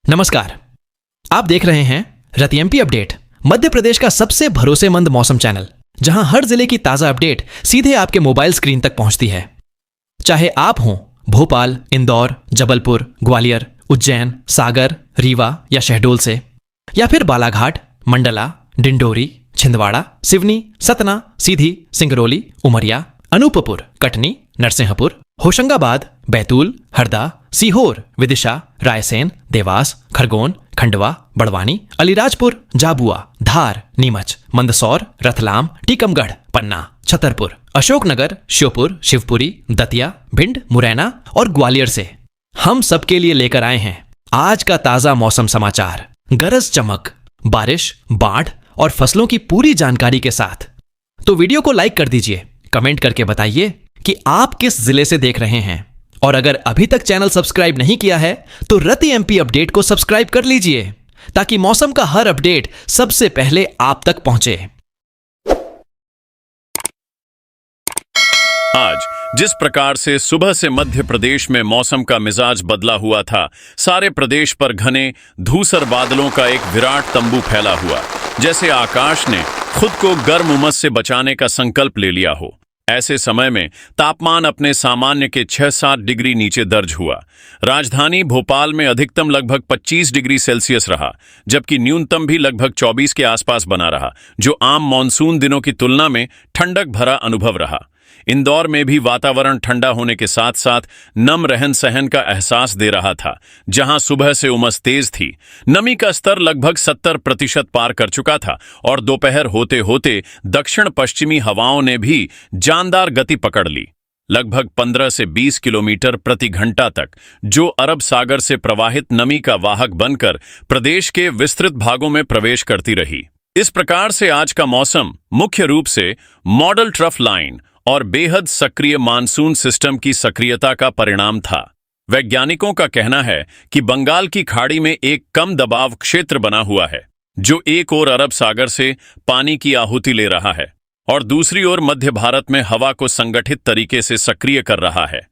नमस्कार। आप देख रहे हैं रति एमपी अपडेट, मध्य प्रदेश का सबसे भरोसेमंद मौसम चैनल, जहां हर जिले की ताजा अपडेट सीधे आपके मोबाइल स्क्रीन तक पहुंचती है। चाहे आप हों भोपाल, इंदौर, जबलपुर, ग्वालियर, उज्जैन, सागर, रीवा या शहडोल से, या फिर बालाघाट, मंडला, डिंडोरी, छिंदवाड़ा, सिवनी, सतना, सीधी, सिंगरौली, उमरिया, अनूपपुर, कटनी, नरसिंहपुर, होशंगाबाद, बैतूल, हरदा, सीहोर, विदिशा, रायसेन, देवास, खरगोन, खंडवा, बड़वानी, अलीराजपुर, झाबुआ, धार, नीमच, मंदसौर, रतलाम, टीकमगढ़, पन्ना, छतरपुर, अशोकनगर, श्योपुर, शिवपुरी, दतिया, भिंड, मुरैना और ग्वालियर से हम सबके लिए लेकर आए हैं आज का ताजा मौसम समाचार। गरज चमक, बारिश, बाढ़ और फसलों की पूरी जानकारी के साथ। तो वीडियो को लाइक कर दीजिए, कमेंट करके बताइए कि आप किस जिले से देख रहे हैं, और अगर अभी तक चैनल सब्सक्राइब नहीं किया है तो रति एमपी अपडेट को सब्सक्राइब कर लीजिए, ताकि मौसम का हर अपडेट सबसे पहले आप तक पहुंचे। आज जिस प्रकार से सुबह से मध्य प्रदेश में मौसम का मिजाज बदला हुआ था, सारे प्रदेश पर घने धूसर बादलों का एक विराट तंबू फैला हुआ, जैसे आकाश ने खुद को गर्म उमस से बचाने का संकल्प ले लिया हो। ऐसे समय में तापमान अपने सामान्य के 6-7 डिग्री नीचे दर्ज हुआ। राजधानी भोपाल में अधिकतम लगभग 25 डिग्री सेल्सियस रहा, जबकि न्यूनतम भी लगभग 24 के आसपास बना रहा, जो आम मानसून दिनों की तुलना में ठंडक भरा अनुभव रहा। इंदौर में भी वातावरण ठंडा होने के साथ साथ नम रहन सहन का एहसास दे रहा था, जहां सुबह से उमस तेज थी। नमी का स्तर लगभग 70% पार कर चुका था और दोपहर होते होते दक्षिण पश्चिमी हवाओं ने भी जानदार गति पकड़ ली, लगभग 15 से 20 किलोमीटर प्रति घंटा तक, जो अरब सागर से प्रवाहित नमी का वाहक बनकर प्रदेश के विस्तृत भागों में प्रवेश करती रही। इस प्रकार से आज का मौसम मुख्य रूप से मॉडल ट्रफ लाइन और बेहद सक्रिय मानसून सिस्टम की सक्रियता का परिणाम था। वैज्ञानिकों का कहना है कि बंगाल की खाड़ी में एक कम दबाव क्षेत्र बना हुआ है, जो एक ओर अरब सागर से पानी की आहुति ले रहा है और दूसरी ओर मध्य भारत में हवा को संगठित तरीके से सक्रिय कर रहा है।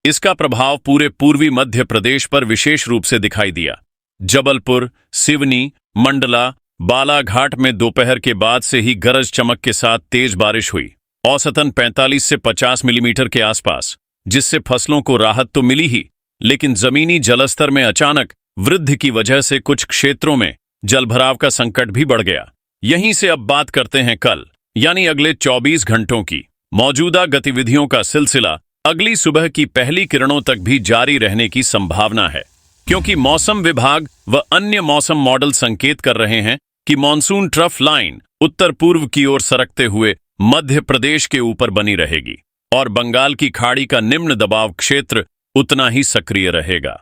इसका प्रभाव पूरे पूर्वी मध्य प्रदेश पर विशेष रूप से दिखाई दिया। जबलपुर, सिवनी, मंडला, बालाघाट में दोपहर के बाद से ही गरज चमक के साथ तेज बारिश हुई, औसतन 45 से 50 मिलीमीटर के आसपास, जिससे फसलों को राहत तो मिली ही, लेकिन जमीनी जलस्तर में अचानक वृद्धि की वजह से कुछ क्षेत्रों में जलभराव का संकट भी बढ़ गया। यहीं से अब बात करते हैं कल, यानी अगले 24 घंटों की। मौजूदा गतिविधियों का सिलसिला अगली सुबह की पहली किरणों तक भी जारी रहने की संभावना है, क्योंकि मौसम विभाग व अन्य मौसम मॉडल संकेत कर रहे हैं कि मॉनसून ट्रफ लाइन उत्तर पूर्व की ओर सरकते हुए मध्य प्रदेश के ऊपर बनी रहेगी और बंगाल की खाड़ी का निम्न दबाव क्षेत्र उतना ही सक्रिय रहेगा।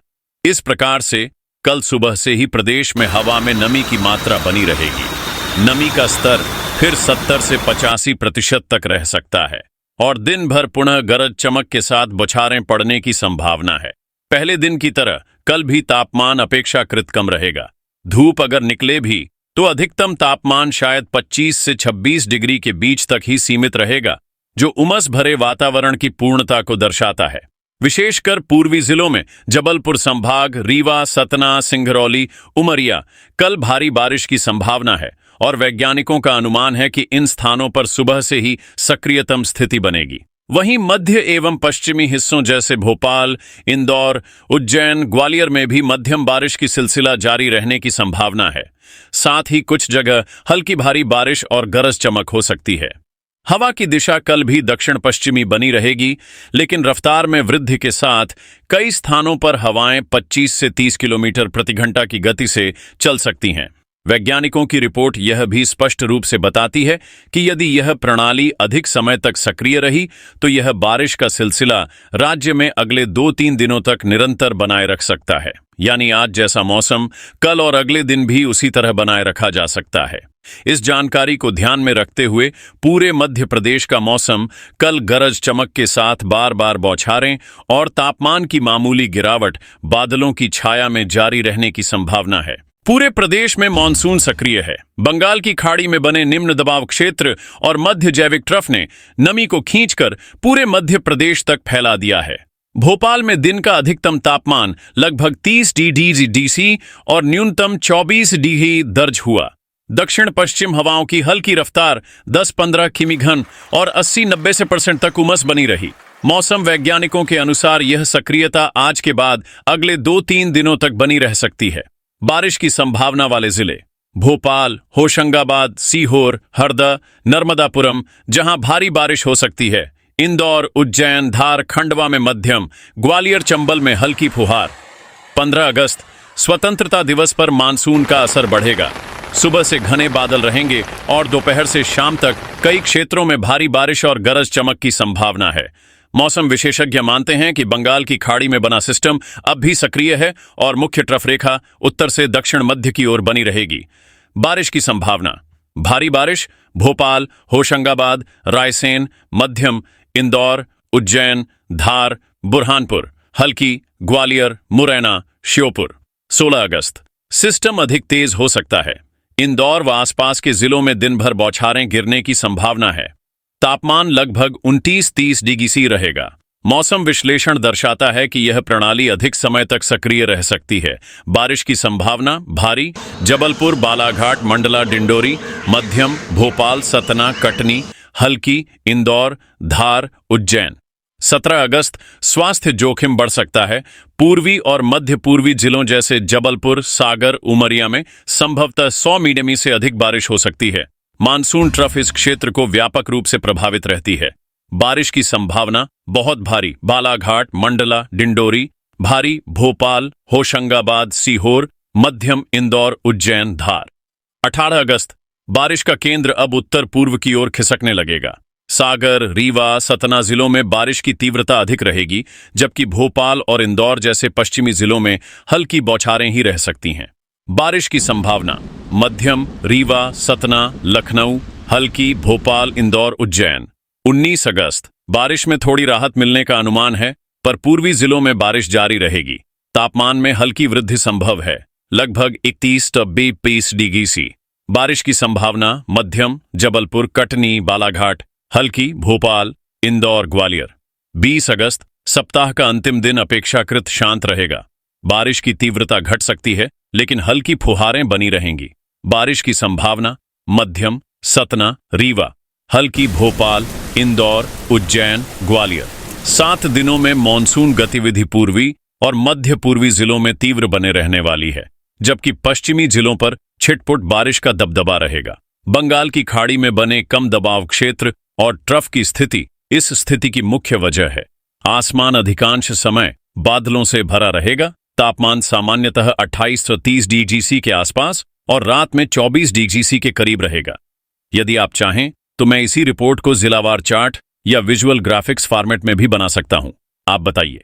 इस प्रकार से कल सुबह से ही प्रदेश में हवा में नमी की मात्रा बनी रहेगी। नमी का स्तर फिर 70 से 85% तक रह सकता है और दिन भर पुनः गरज चमक के साथ बौछारें पड़ने की संभावना है। पहले दिन की तरह कल भी तापमान अपेक्षाकृत कम रहेगा। धूप अगर निकले भी तो अधिकतम तापमान शायद 25 से 26 डिग्री के बीच तक ही सीमित रहेगा, जो उमस भरे वातावरण की पूर्णता को दर्शाता है। विशेषकर पूर्वी जिलों में जबलपुर संभाग, रीवा, सतना, सिंगरौली, उमरिया कल भारी बारिश की संभावना है और वैज्ञानिकों का अनुमान है कि इन स्थानों पर सुबह से ही सक्रियतम स्थिति बनेगी। वहीं मध्य एवं पश्चिमी हिस्सों जैसे भोपाल, इंदौर, उज्जैन, ग्वालियर में भी मध्यम बारिश की सिलसिला जारी रहने की संभावना है। साथ ही कुछ जगह हल्की भारी बारिश और गरज चमक हो सकती है। हवा की दिशा कल भी दक्षिण पश्चिमी बनी रहेगी, लेकिन रफ्तार में वृद्धि के साथ कई स्थानों पर हवाएं 25 से 30 किलोमीटर प्रति घंटा की गति से चल सकती हैं। वैज्ञानिकों की रिपोर्ट यह भी स्पष्ट रूप से बताती है कि यदि यह प्रणाली अधिक समय तक सक्रिय रही तो यह बारिश का सिलसिला राज्य में अगले 2-3 दिनों तक निरंतर बनाए रख सकता है। यानी आज जैसा मौसम कल और अगले दिन भी उसी तरह बनाए रखा जा सकता है। इस जानकारी को ध्यान में रखते हुए पूरे मध्य प्रदेश का मौसम कल गरज चमक के साथ बार बार बौछारें और तापमान की मामूली गिरावट बादलों की छाया में जारी रहने की संभावना है। पूरे प्रदेश में मानसून सक्रिय है। बंगाल की खाड़ी में बने निम्न दबाव क्षेत्र और मध्य जैविक ट्रफ ने नमी को खींचकर पूरे मध्य प्रदेश तक फैला दिया है। भोपाल में दिन का अधिकतम तापमान लगभग 30 डिग्री और न्यूनतम 24 डिग्री दर्ज हुआ। दक्षिण पश्चिम हवाओं की हल्की रफ्तार 10-15 किमी घन और 80-90% तक उमस बनी रही। मौसम वैज्ञानिकों के अनुसार यह सक्रियता आज के बाद अगले 2-3 दिनों तक बनी रह सकती है। बारिश की संभावना वाले जिले: भोपाल, होशंगाबाद, सीहोर, हरदा, नर्मदापुरम, जहां भारी बारिश हो सकती है। इंदौर, उज्जैन, धार, खंडवा में मध्यम, ग्वालियर, चंबल में हल्की फुहार। 15 अगस्त स्वतंत्रता दिवस पर मानसून का असर बढ़ेगा। सुबह से घने बादल रहेंगे और दोपहर से शाम तक कई क्षेत्रों में भारी बारिश और गरज चमक की संभावना है। मौसम विशेषज्ञ मानते हैं कि बंगाल की खाड़ी में बना सिस्टम अब भी सक्रिय है और मुख्य ट्रफ रेखा उत्तर से दक्षिण मध्य की ओर बनी रहेगी। बारिश की संभावना: भारी बारिश भोपाल, होशंगाबाद, रायसेन, मध्यम, इंदौर, उज्जैन, धार, बुरहानपुर, हल्की ग्वालियर, मुरैना, श्योपुर। 16 अगस्त सिस्टम अधिक तेज हो सकता है। इंदौर व आसपास के जिलों में दिन भर बौछारें गिरने की संभावना है। तापमान लगभग 29-30 डिग्री सी रहेगा। मौसम विश्लेषण दर्शाता है कि यह प्रणाली अधिक समय तक सक्रिय रह सकती है। बारिश की संभावना: भारी जबलपुर, बालाघाट, मंडला, डिंडोरी, मध्यम भोपाल, सतना, कटनी, हल्की इंदौर, धार, उज्जैन। 17 अगस्त स्वास्थ्य जोखिम बढ़ सकता है। पूर्वी और मध्य पूर्वी जिलों जैसे जबलपुर, सागर, उमरिया में संभवतः 100 मिमी से अधिक बारिश हो सकती है। मानसून ट्रफ इस क्षेत्र को व्यापक रूप से प्रभावित रहती है। बारिश की संभावना: बहुत भारी बालाघाट, मंडला, डिंडोरी, भारी भोपाल, होशंगाबाद, सीहोर, मध्यम इंदौर, उज्जैन, धार। 18 अगस्त बारिश का केंद्र अब उत्तर पूर्व की ओर खिसकने लगेगा। सागर, रीवा, सतना जिलों में बारिश की तीव्रता अधिक रहेगी, जबकि भोपाल और इंदौर जैसे पश्चिमी जिलों में हल्की बौछारें ही रह सकती हैं। बारिश की संभावना: मध्यम रीवा, सतना, लखनऊ, हल्की भोपाल, इंदौर, उज्जैन। 19 अगस्त बारिश में थोड़ी राहत मिलने का अनुमान है, पर पूर्वी जिलों में बारिश जारी रहेगी। तापमान में हल्की वृद्धि संभव है, लगभग 21-20 डिग्री सी। बारिश की संभावना: मध्यम जबलपुर, कटनी, बालाघाट, हल्की भोपाल, इंदौर, ग्वालियर। 20 अगस्त सप्ताह का अंतिम दिन अपेक्षाकृत शांत रहेगा। बारिश की तीव्रता घट सकती है, लेकिन हल्की फुहारें बनी रहेंगी। बारिश की संभावना: मध्यम सतना, रीवा, हल्की भोपाल, इंदौर, उज्जैन, ग्वालियर। 7 दिनों में मॉनसून गतिविधि पूर्वी और मध्य पूर्वी जिलों में तीव्र बने रहने वाली है, जबकि पश्चिमी जिलों पर छिटपुट बारिश का दबदबा रहेगा। बंगाल की खाड़ी में बने कम दबाव क्षेत्र और ट्रफ की स्थिति इस स्थिति की मुख्य वजह है। आसमान अधिकांश समय बादलों से भरा रहेगा। तापमान सामान्यतः 28 से 30 डिग्री सी के आसपास और रात में 24 डिग्री सी के करीब रहेगा। यदि आप चाहें तो मैं इसी रिपोर्ट को जिलावार चार्ट या विजुअल ग्राफिक्स फॉर्मेट में भी बना सकता हूं। आप बताइए।